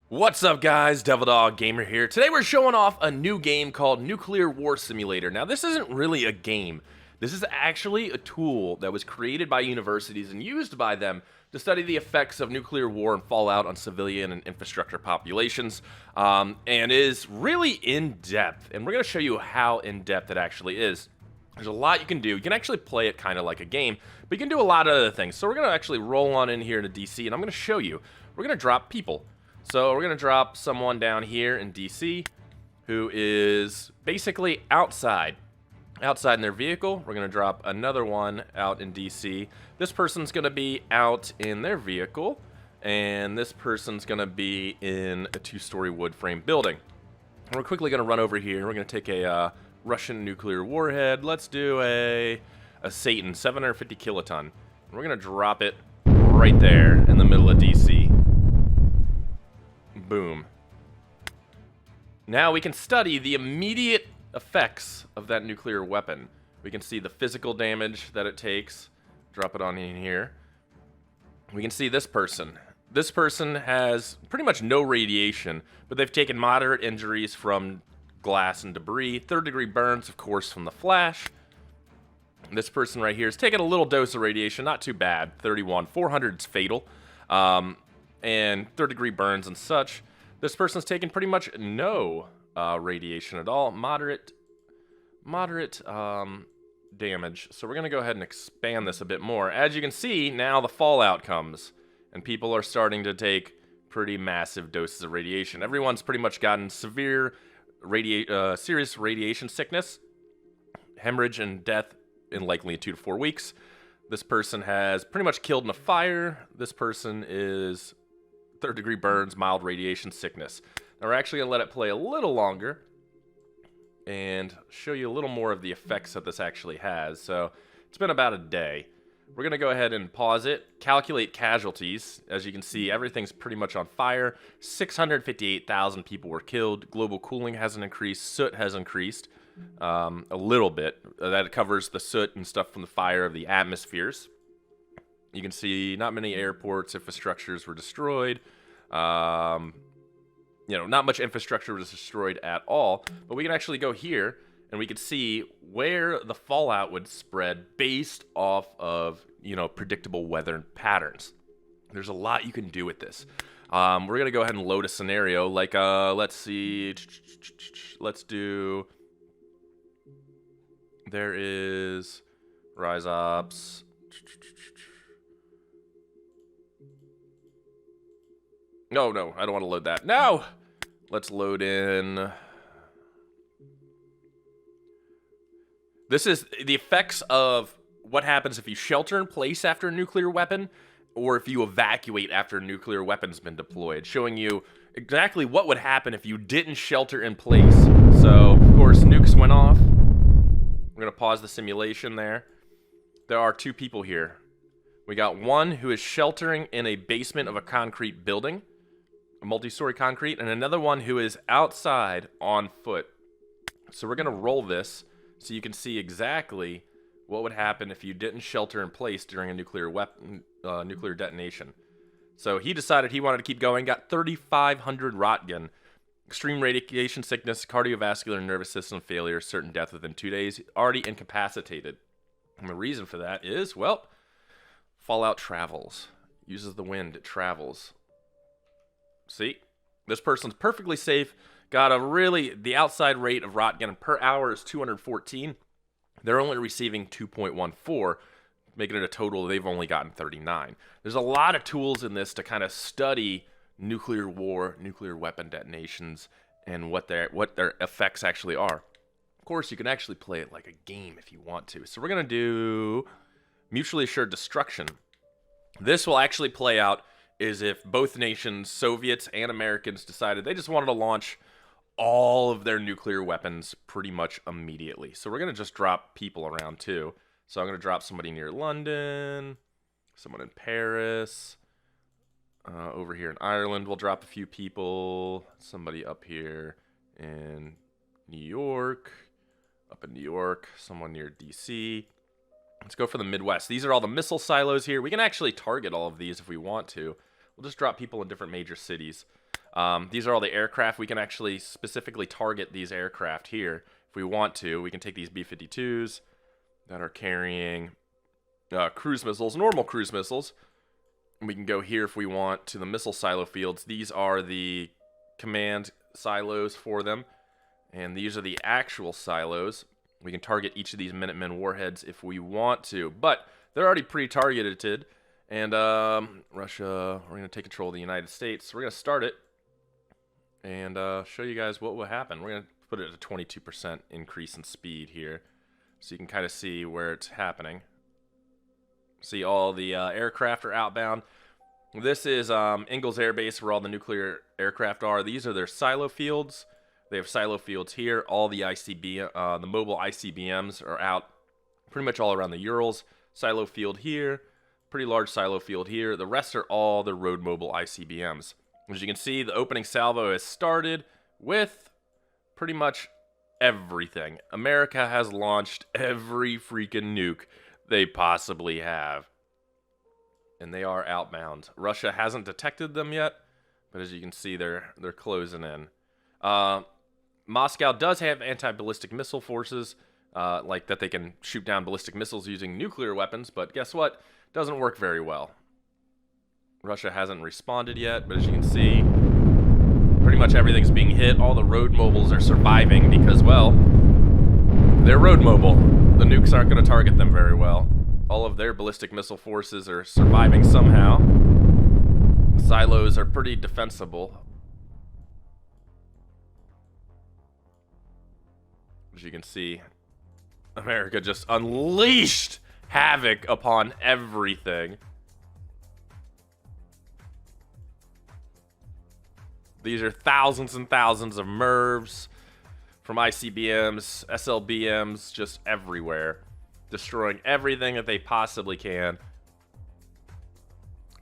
What's up guys, TheDevildogGamer here. Today we're showing off a new game called Nuclear War Simulator. Now this isn't really a game. This is actually a tool that was created by universities and used by them to study the effects of nuclear war and fallout on civilian and infrastructure populations, and is really in-depth. And we're going to show you how in-depth it actually is. There's a lot you can do. You can actually play it kind of like a game, but you can do a lot of other things. So we're going to actually roll on in here to DC, and I'm going to show you. We're going to drop people. So we're going to drop someone down here in DC who is basically outside in their vehicle. We're going to drop another one out in DC. This person's going to be out in their vehicle, and this person's going to be in a two-story wood frame building. And we're quickly going to run over here. We're going to take a Russian nuclear warhead. Let's do a Satan, 750 kiloton. And we're going to drop it right there in the middle of DC. Boom. Now we can study the immediate effects of that nuclear weapon. We can see the physical damage that it takes. Drop it on in here. We can see this person. This person has pretty much no radiation, but they've taken moderate injuries from glass and debris. Third-degree burns, of course, from the flash. This person right here is taking a little dose of radiation, not too bad. 31. 400 is fatal. And third-degree burns and such. This person's taken pretty much no radiation at all. Moderate damage. So we're going to go ahead and expand this a bit more. As you can see, now the fallout comes, and people are starting to take pretty massive doses of radiation. Everyone's pretty much gotten severe, serious radiation sickness, hemorrhage, and death in likely 2 to 4 weeks. This person has pretty much killed in a fire. This person is third-degree burns, mild radiation sickness. Now we're actually going to let it play a little longer and show you a little more of the effects that this actually has. So it's been about a day. We're going to go ahead and pause it, calculate casualties. As you can see, everything's pretty much on fire. 658,000 people were killed. Global cooling hasn't increased. Soot has increased a little bit. That covers the soot and stuff from the fire of the atmospheres. You can see not many airports, infrastructures were destroyed. Not much infrastructure was destroyed at all. But we can actually go here, and we can see where the fallout would spread based off of, predictable weather patterns. There's a lot you can do with this. We're going to go ahead and load a scenario. Like, let's see. Let's do... There is Rise Ops. No, I don't want to load that. No! Let's load in... This is the effects of what happens if you shelter in place after a nuclear weapon, or if you evacuate after a nuclear weapon's been deployed, showing you exactly what would happen if you didn't shelter in place. So, of course, nukes went off. We're going to pause the simulation there. There are 2 people here. We got one who is sheltering in a basement of a concrete building, a multi-story concrete, and another one who is outside on foot. So we're going to roll this so you can see exactly what would happen if you didn't shelter in place during a nuclear detonation. So he decided he wanted to keep going, got 3,500 Röntgen, extreme radiation sickness, cardiovascular and nervous system failure, certain death within 2 days, already incapacitated. And the reason for that is, well, fallout travels. Uses the wind, it travels. See? This person's perfectly safe. Got the outside rate of Röntgen per hour is 214. They're only receiving 2.14, making it a total they've only gotten 39. There's a lot of tools in this to kind of study nuclear war, nuclear weapon detonations, and what their effects actually are. Of course, you can actually play it like a game if you want to. So we're going to do mutually assured destruction. This will actually play out is if both nations, Soviets and Americans, decided they just wanted to launch all of their nuclear weapons pretty much immediately. So we're going to just drop people around too. So I'm going to drop somebody near London, someone in Paris, over here in Ireland we'll drop a few people, somebody up here in New York, someone near DC. Let's go for the Midwest. These are all the missile silos here. We can actually target all of these if we want to. We'll just drop people in different major cities. These are all the aircraft. We can actually specifically target these aircraft here if we want to. We can take these B-52s that are carrying cruise missiles, normal cruise missiles. And we can go here if we want to the missile silo fields. These are the command silos for them. And these are the actual silos. We can target each of these Minutemen warheads if we want to. But they're already pre-targeted. And Russia, we're going to take control of the United States. So we're going to start it and show you guys what will happen. We're going to put it at a 22% increase in speed here. So you can kind of see where it's happening. See all the aircraft are outbound. This is Ingalls Air Base where all the nuclear aircraft are. These are their silo fields. They have silo fields here. All the the mobile ICBMs are out pretty much all around the Urals. Silo field here. Pretty large silo field here. The rest are all the road mobile ICBMs. As you can see, the opening salvo has started with pretty much everything. America has launched every freaking nuke they possibly have. And they are outbound. Russia hasn't detected them yet, but as you can see, they're closing in. Moscow does have anti-ballistic missile forces, like that they can shoot down ballistic missiles using nuclear weapons, but guess what? Doesn't work very well. Russia hasn't responded yet, but as you can see, pretty much everything's being hit. All the road mobiles are surviving because, well, they're road mobile. The nukes aren't going to target them very well. All of their ballistic missile forces are surviving somehow. Silos are pretty defensible. As you can see, America just unleashed havoc upon everything. These are thousands and thousands of MIRVs from ICBMs, SLBMs, just everywhere. Destroying everything that they possibly can.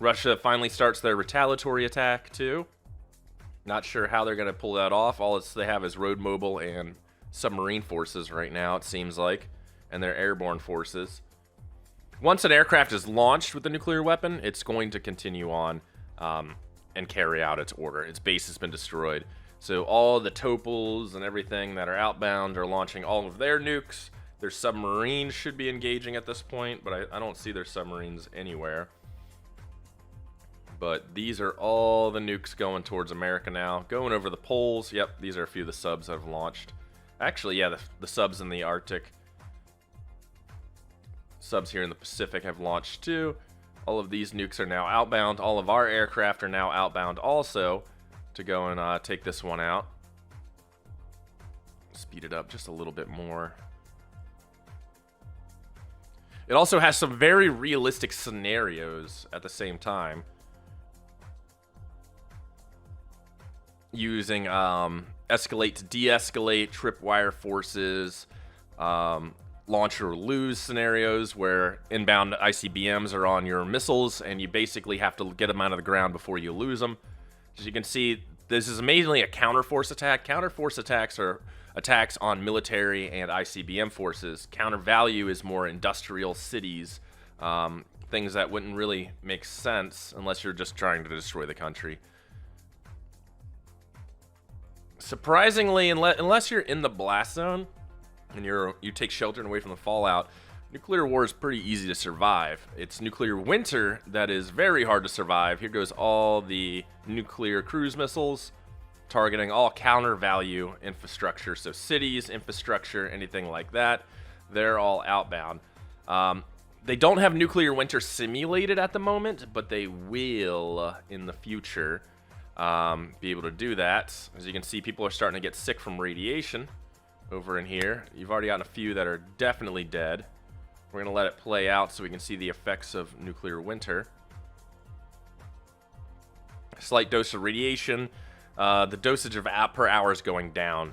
Russia finally starts their retaliatory attack, too. Not sure how they're going to pull that off. All they have is road mobile and submarine forces right now, it seems like. And their airborne forces. Once an aircraft is launched with a nuclear weapon, it's going to continue on and carry out its order. Its base has been destroyed. So all the Topals and everything that are outbound are launching all of their nukes. Their submarines should be engaging at this point, but I don't see their submarines anywhere. But these are all the nukes going towards America now. Going over the poles. Yep, these are a few of the subs that have launched. Actually, yeah, the subs in the Arctic. Subs here in the Pacific have launched too. All of these nukes are now outbound. All of our aircraft are now outbound also to go and take this one out. Speed it up just a little bit more. It also has some very realistic scenarios at the same time. Using escalate to de-escalate, tripwire forces, launch or lose scenarios where inbound ICBMs are on your missiles and you basically have to get them out of the ground before you lose them. As you can see, this is mainly a counterforce attack. Counterforce attacks are attacks on military and ICBM forces. Counter value is more industrial cities, things that wouldn't really make sense unless you're just trying to destroy the country. Surprisingly, unless you're in the blast zone and you take shelter away from the fallout, nuclear war is pretty easy to survive. It's nuclear winter that is very hard to survive. Here goes all the nuclear cruise missiles, targeting all counter value infrastructure. So cities, infrastructure, anything like that, they're all outbound. They don't have nuclear winter simulated at the moment, but they will in the future be able to do that. As you can see, people are starting to get sick from radiation over in here. You've already gotten a few that are definitely dead. We're going to let it play out so we can see the effects of nuclear winter. Slight dose of radiation. The dosage of per hour is going down.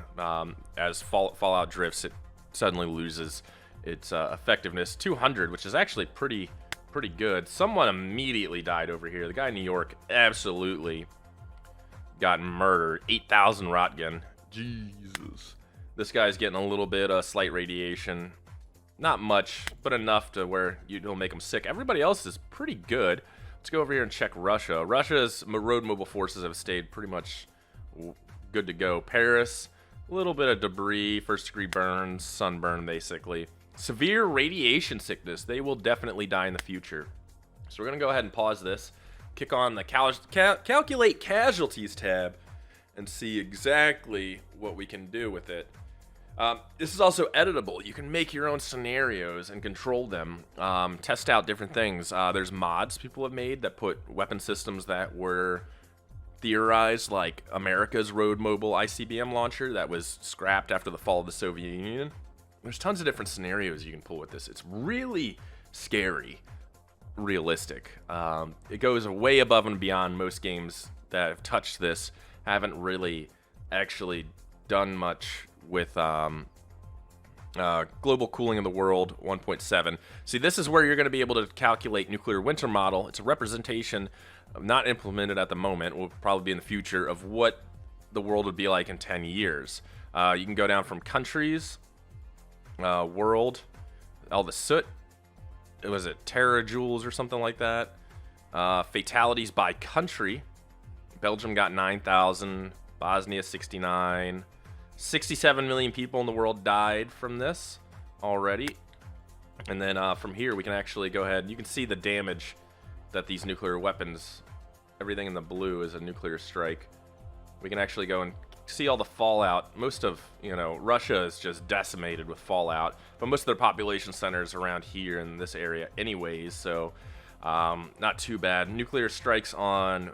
As Fallout drifts, it suddenly loses its effectiveness. 200, which is actually pretty good. Someone immediately died over here. The guy in New York absolutely got murdered. 8,000 Rotgun. Jesus. This guy's getting a little bit of slight radiation. Not much, but enough to where it'll make him sick. Everybody else is pretty good. Let's go over here and check Russia. Russia's road mobile forces have stayed pretty much good to go. Paris, a little bit of debris, first degree burns, sunburn basically. Severe radiation sickness. They will definitely die in the future. So we're going to go ahead and pause this, kick on the calculate casualties tab, and see exactly what we can do with it. This is also editable. You can make your own scenarios and control them, test out different things. There's mods people have made that put weapon systems that were theorized, like America's road mobile ICBM launcher that was scrapped after the fall of the Soviet Union. There's tons of different scenarios you can pull with this. It's really scary, realistic. It goes way above and beyond most games that have touched this. Haven't really actually done much with global cooling of the world 1.7. See, this is where you're going to be able to calculate nuclear winter model. It's a representation, not implemented at the moment, will probably be in the future, of what the world would be like in 10 years. You can go down from countries, world, all the soot. Was it terajoules or something like that? Fatalities by country. Belgium got 9,000, Bosnia 69. 67 million people in the world died from this already. And then from here, we can actually go ahead. You can see the damage that these nuclear weapons, everything in the blue is a nuclear strike. We can actually go and see all the fallout. Most of, Russia is just decimated with fallout, but most of their population centers around here in this area anyways, so not too bad. Nuclear strikes on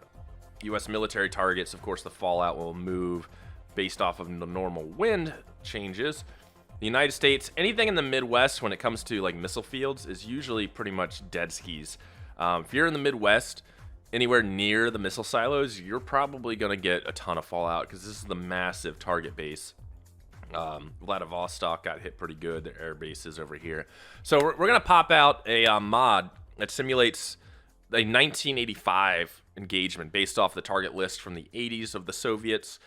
U.S. military targets, of course, the fallout will move based off of the normal wind changes. The United States, anything in the Midwest when it comes to like missile fields is usually pretty much dead skis. If you're in the Midwest, anywhere near the missile silos, you're probably going to get a ton of fallout because this is the massive target base. Vladivostok got hit pretty good. The air base is over here. So we're going to pop out a mod that simulates a 1985 engagement based off the target list from the 80s of the Soviets.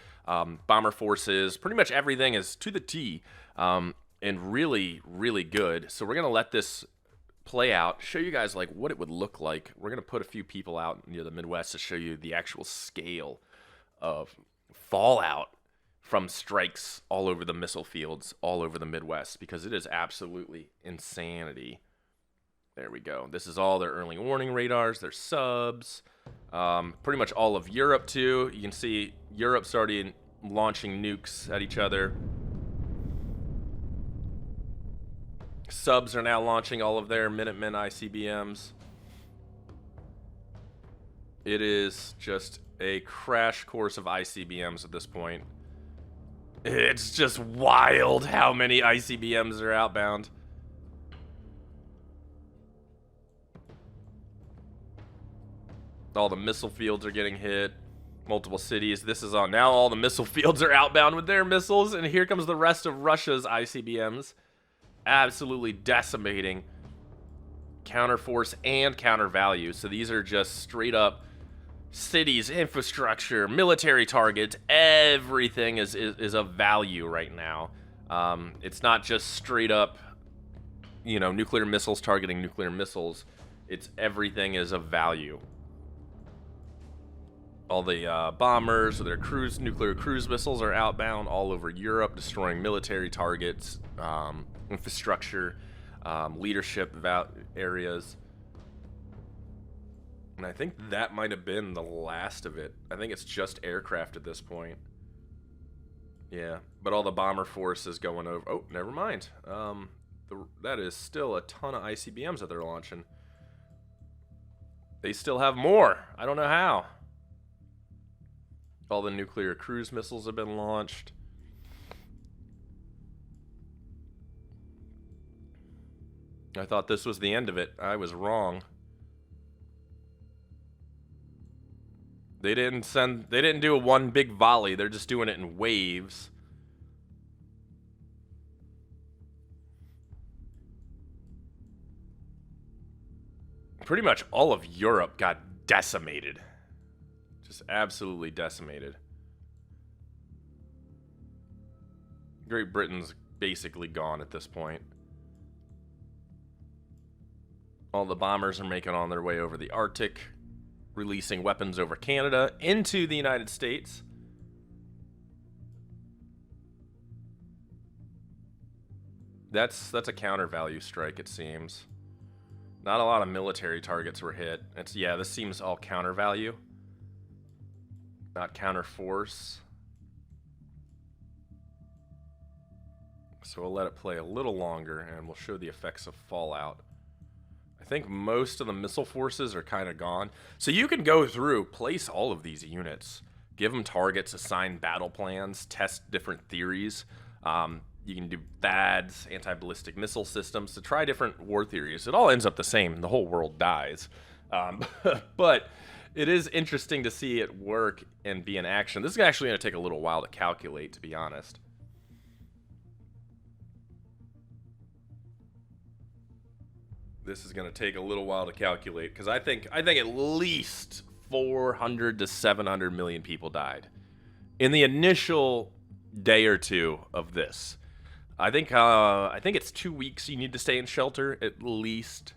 Bomber forces, pretty much everything is to the T, and really, really good. So we're going to let this play out, show you guys like what it would look like. We're going to put a few people out near the Midwest to show you the actual scale of fallout from strikes all over the missile fields, all over the Midwest, because it is absolutely insanity. There we go. This is all their early warning radars, their subs, pretty much all of Europe too. You can see Europe's already launching nukes at each other. Subs are now launching all of their Minutemen ICBMs. It is just a crash course of ICBMs at this point. It's just wild how many ICBMs are outbound. All the missile fields are getting hit. Multiple cities. This is on now. All the missile fields are outbound with their missiles. And here comes the rest of Russia's ICBMs. Absolutely decimating counterforce and counter value. So these are just straight up cities, infrastructure, military targets. Everything is of value right now. It's not just straight up, nuclear missiles targeting nuclear missiles. It's everything is of value. All the bombers, their nuclear cruise missiles are outbound all over Europe, destroying military targets, infrastructure, leadership areas. And I think that might have been the last of it. I think it's just aircraft at this point. Yeah, but all the bomber force is going over. Oh, never mind. That is still a ton of ICBMs that they're launching. They still have more. I don't know how. All the nuclear cruise missiles have been launched. I thought this was the end of it. I was wrong. They didn't do a one big volley. They're just doing it in waves. Pretty much all of Europe got decimated. Just absolutely decimated. Great Britain's basically gone at this point. All the bombers are making on their way over the Arctic. releasing weapons over Canada into the United States. That's a counter value strike, it seems. Not a lot of military targets were hit. Yeah, this seems all counter value, not counter force. So we'll let it play a little longer, and we'll show the effects of fallout. I think most of the missile forces are kind of gone. So you can go through, place all of these units, give them targets, assign battle plans, test different theories. You can do THAADs, anti-ballistic missile systems, to try different war theories. It all ends up the same. The whole world dies. But it is interesting to see it work and be in action. This is actually going to take a little while to calculate, to be honest. This is going to take a little while to calculate, because I think at least 400 to 700 million people died in the initial day or two of this. I think it's 2 weeks you need to stay in shelter at least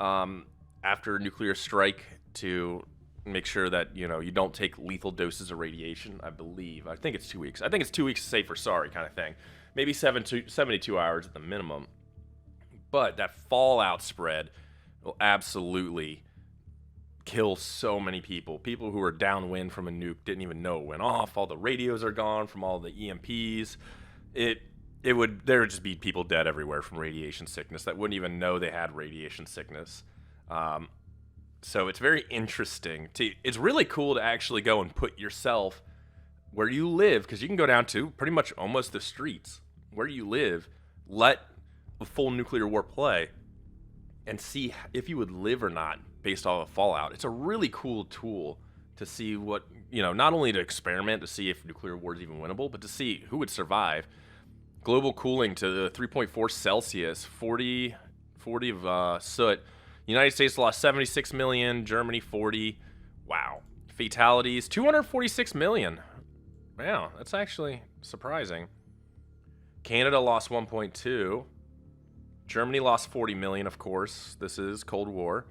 after a nuclear strike to make sure that you don't take lethal doses of radiation. I think it's 2 weeks. I think it's 2 weeks to say for sorry kind of thing. Maybe 72 hours at the minimum. But that fallout spread will absolutely kill so many people. People who are downwind from a nuke didn't even know it went off. All the radios are gone from all the EMPs. There would just be people dead everywhere from radiation sickness that wouldn't even know they had radiation sickness. So it's very interesting. It's really cool to actually go and put yourself where you live, because you can go down to pretty much almost the streets where you live, let a full nuclear war play, and see if you would live or not based off of fallout. It's a really cool tool to see what, not only to experiment to see if nuclear war is even winnable, but to see who would survive. Global cooling to 3.4 Celsius, 40 of soot. United States lost 76 million, Germany 40. Wow. Fatalities, 246 million. Wow, that's actually surprising. Canada lost 1.2. Germany lost 40 million, of course. This is Cold War.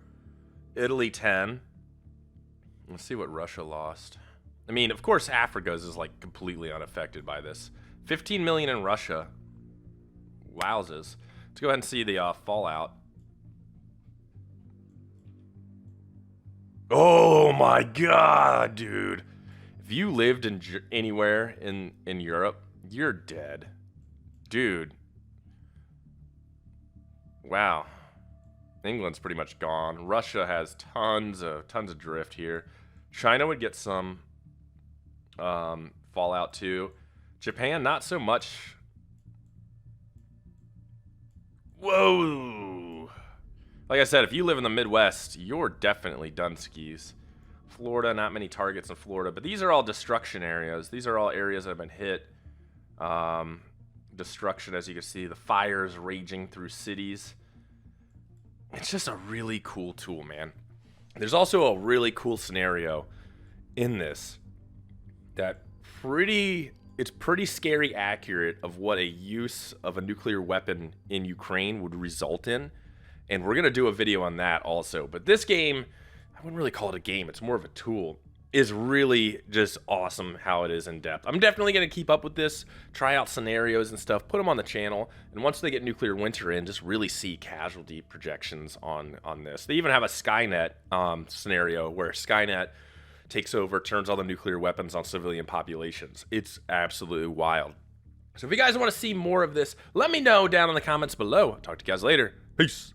Italy 10. Let's see what Russia lost. I mean, of course, Africa's is like completely unaffected by this. 15 million in Russia. Wowzers. Let's go ahead and see the fallout. Oh my god, dude. If you lived in anywhere in Europe, you're dead. Dude. Wow. England's pretty much gone. Russia has tons of drift here. China would get some fallout too. Japan, not so much. Whoa. Like I said, if you live in the Midwest, you're definitely done skis. Florida, not many targets in Florida, but these are all destruction areas. These are all areas that have been hit. Destruction, as you can see, the fires raging through cities. It's just a really cool tool, man. There's also a really cool scenario in this that it's pretty scary accurate of what a use of a nuclear weapon in Ukraine would result in. And we're going to do a video on that also. But this game, I wouldn't really call it a game. It's more of a tool. Is really just awesome how it is in depth. I'm definitely going to keep up with this, try out scenarios and stuff, put them on the channel, and once they get nuclear winter in, just really see casualty projections on this. They even have a Skynet scenario where Skynet takes over, turns all the nuclear weapons on civilian populations. It's absolutely wild. So if you guys want to see more of this, let me know down in the comments below. Talk to you guys later. Peace.